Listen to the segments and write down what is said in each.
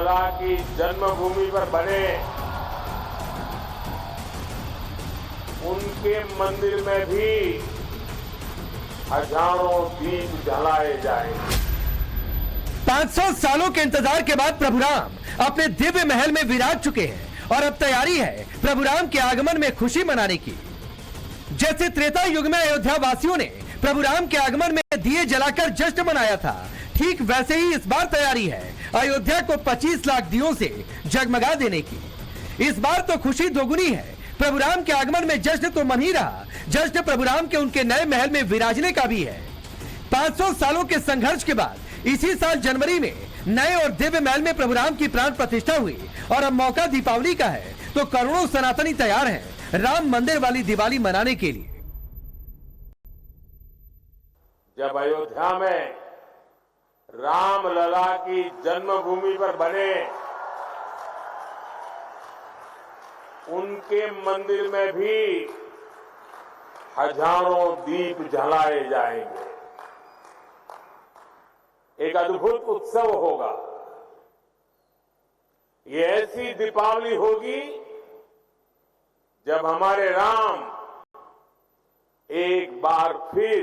रामलला की जन्मभूमि पर बने उनके मंदिर में भी हजारों दीप जलाए जाएंगे। 500 सालों के इंतजार के बाद प्रभु राम अपने दिव्य महल में विराज चुके हैं और अब तैयारी है प्रभु राम के आगमन में खुशी मनाने की। जैसे त्रेता युग में अयोध्या वासियों ने प्रभु राम के आगमन में दिए जलाकर जश्न मनाया था, ठीक वैसे ही इस बार तैयारी है अयोध्या को 25 लाख दियों से जगमगा देने की। इस बार तो खुशी दोगुनी है। प्रभु राम के आगमन में जश्न तो मन ही रहा, जश्न प्रभु राम के उनके नए महल में विराजने का भी है। 500 सालों के संघर्ष के बाद इसी साल जनवरी में नए और दिव्य महल में प्रभु राम की प्राण प्रतिष्ठा हुई और अब मौका दीपावली का है तो करोड़ों सनातनी तैयार हैं राम मंदिर वाली दिवाली मनाने के लिए। जब अयोध्या में रामलला की जन्मभूमि पर बने उनके मंदिर में भी हजारों दीप जलाए जाएंगे। एक अद्भुत उत्सव होगा। ये ऐसी दीपावली होगी जब हमारे राम एक बार फिर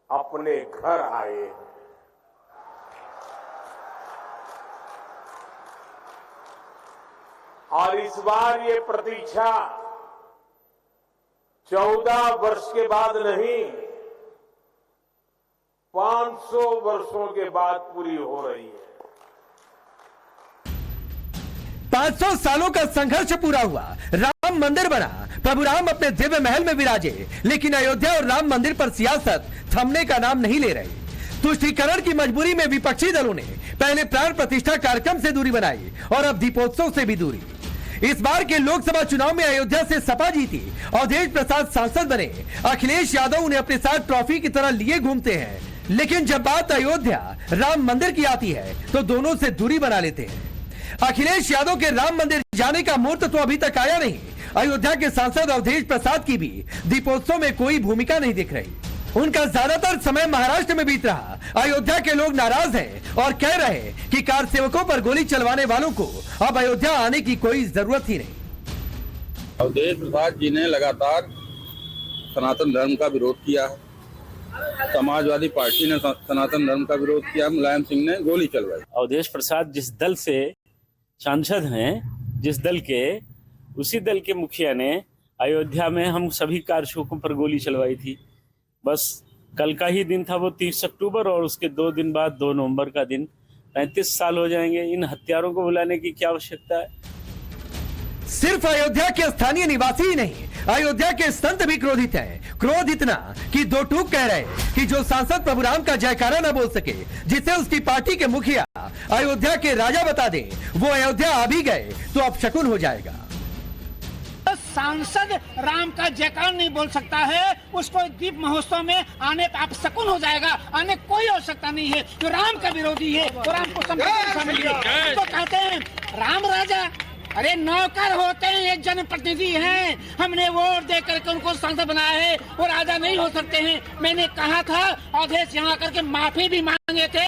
अपने घर आए हैं। और इस बार ये प्रतीक्षा 14 वर्ष के बाद नहीं 500 वर्षों के बाद पूरी हो रही है। 500 सालों का संघर्ष पूरा हुआ, राम मंदिर बना, प्रभु राम अपने दिव्य महल में विराजे, लेकिन अयोध्या और राम मंदिर पर सियासत थमने का नाम नहीं ले रही। तुष्टीकरण की मजबूरी में विपक्षी दलों ने पहले प्राण प्रतिष्ठा कार्यक्रम से दूरी बनाई और अब दीपोत्सव से भी दूरी। इस बार के लोकसभा चुनाव में अयोध्या से सपा जीती, अवधेश प्रसाद सांसद बने, अखिलेश यादव उन्हें अपने साथ ट्रॉफी की तरह लिए घूमते हैं, लेकिन जब बात अयोध्या राम मंदिर की आती है तो दोनों से दूरी बना लेते हैं। अखिलेश यादव के राम मंदिर जाने का मुहूर्त तो अभी तक आया नहीं। अयोध्या के सांसद अवधेश प्रसाद की भी दीपोत्सव में कोई भूमिका नहीं दिख रही। उनका ज्यादातर समय महाराष्ट्र में बीत रहा। अयोध्या के लोग नाराज हैं और कह रहे हैं कि कार सेवकों पर गोली चलवाने वालों को अब अयोध्या आने की कोई जरूरत ही नहीं। अवधेश प्रसाद जी ने लगातार सनातन धर्म का विरोध किया है। समाजवादी पार्टी ने सनातन धर्म का विरोध किया, मुलायम सिंह ने गोली चलवाई। अवधेश प्रसाद जिस दल से सांसद हैं, जिस दल के, उसी दल के मुखिया ने अयोध्या में हम सभी कार सेवकों पर गोली चलवाई थी। बस कल का ही दिन था वो 30 अक्टूबर और उसके 2 दिन बाद 2 नवंबर का दिन 35 साल हो जाएंगे। इन हत्यारों को बुलाने की क्या आवश्यकता है? सिर्फ अयोध्या के स्थानीय निवासी ही नहीं, अयोध्या के संत भी क्रोधित हैं। क्रोध इतना कि दो टूक कह रहे कि जो सांसद प्रभु राम का जयकारा न बोल सके, जिसे उसकी पार्टी के मुखिया अयोध्या के राजा बता दे, वो अयोध्या आ भी गए तो अब शकुन हो जाएगा। सांसद राम का जयकार नहीं बोल सकता है, उसको दीप महोत्सव में आने पे आप शकुन हो जाएगा। आने कोई आवश्यकता नहीं है। जो राम का विरोधी है तो राम को शामिल है। तो कहते हैं राम राजा, अरे नौकर होते हैं, एक जनप्रतिनिधि हैं। हमने वोट दे करके उनको सांसद बनाया है, वो राजा नहीं हो सकते हैं। मैंने कहा था, अवधेश यहाँ आकर के माफी भी मांगे थे।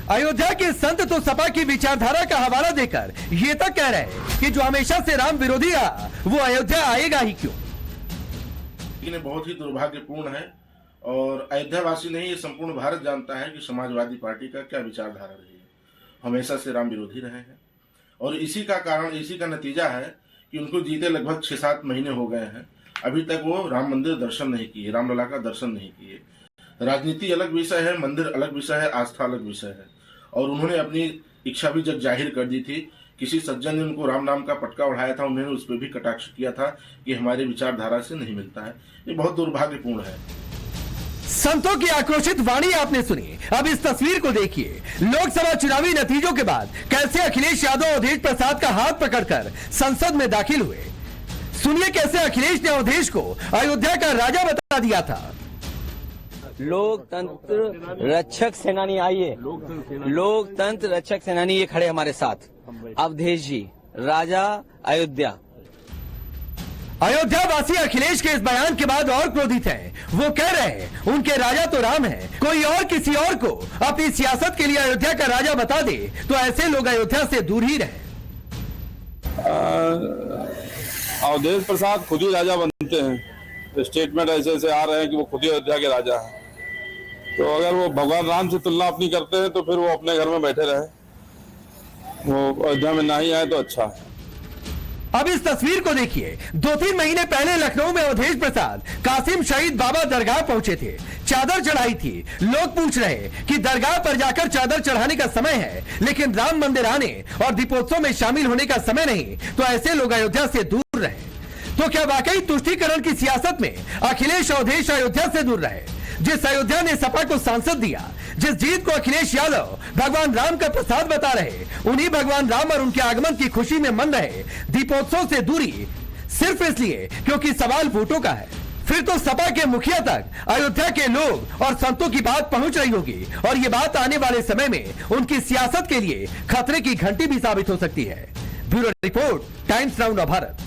अयोध्या के संत तो सपा की विचारधारा का हवाला देकर ये तक कह रहे हैं कि जो हमेशा से राम विरोधी रहा वो अयोध्या आएगा ही क्यों। लेकिन बहुत ही दुर्भाग्यपूर्ण है और अयोध्या वासी नहीं, ये संपूर्ण भारत जानता है कि समाजवादी पार्टी का क्या विचारधारा रही है। हमेशा से राम विरोधी रहे हैं और इसी का कारण, इसी का नतीजा है कि उनको जीते लगभग 6-7 महीने हो गए हैं, अभी तक वो राम मंदिर दर्शन नहीं किए, रामलला का दर्शन नहीं किए। राजनीति अलग विषय है, मंदिर अलग विषय है, आस्था अलग विषय है। और उन्होंने अपनी इच्छा भी जब जाहिर कर दी थी, किसी सज्जन ने उनको राम नाम का पटका उठाया था, उन्होंने उस पर भी कटाक्ष किया था कि हमारे विचारधारा से नहीं मिलता है। ये बहुत दुर्भाग्यपूर्ण है। संतों की आक्रोशित वाणी आपने सुनी। अब इस तस्वीर को देखिए। लोकसभा चुनावी नतीजों के बाद कैसे अखिलेश यादव अवधेश प्रसाद का हाथ पकड़कर संसद में दाखिल हुए। सुनिए कैसे अखिलेश ने अवधेश को अयोध्या का राजा बता दिया था। लोकतंत्र रक्षक सेनानी आइए, लोकतंत्र रक्षक सेनानी ये खड़े हमारे साथ, अवधेश जी, राजा अयोध्या। अयोध्या वासी अखिलेश के इस बयान के बाद और क्रोधित हैं। वो कह रहे हैं उनके राजा तो राम हैं, कोई और किसी और को अपनी सियासत के लिए अयोध्या का राजा बता दे तो ऐसे लोग अयोध्या से दूर ही रहे। अवधेश प्रसाद खुद ही राजा बनते हैं, स्टेटमेंट ऐसे ऐसे आ रहे हैं कि वो खुद ही अयोध्या के राजा हैं। तो अगर वो भगवान राम से तुलना अपनी करते हैं तो फिर वो अपने घर में बैठे रहे, वो अयोध्या में ना ही आए तो अच्छा है। अब इस तस्वीर को देखिए। 2-3 महीने पहले लखनऊ में अवधेश प्रसाद कासिम शहीद बाबा दरगाह पहुंचे थे, चादर चढ़ाई थी। लोग पूछ रहे कि दरगाह पर जाकर चादर चढ़ाने का समय है, लेकिन राम मंदिर आने और दीपोत्सव में शामिल होने का समय नहीं, तो ऐसे लोग अयोध्या से दूर रहे। तो क्या वाकई तुष्टीकरण की सियासत में अखिलेश अवधेश अयोध्या से दूर रहे? जिस अयोध्या ने सपा को सांसद दिया, जिस जीत को अखिलेश यादव भगवान राम का प्रसाद बता रहे, उन्हीं भगवान राम और उनके आगमन की खुशी में मन रहे दीपोत्सव से दूरी सिर्फ इसलिए क्योंकि सवाल वोटों का है। फिर तो सपा के मुखिया तक अयोध्या के लोग और संतों की बात पहुंच रही होगी, और ये बात आने वाले समय में उनकी सियासत के लिए खतरे की घंटी भी साबित हो सकती है। Bureau report, times now Bharat.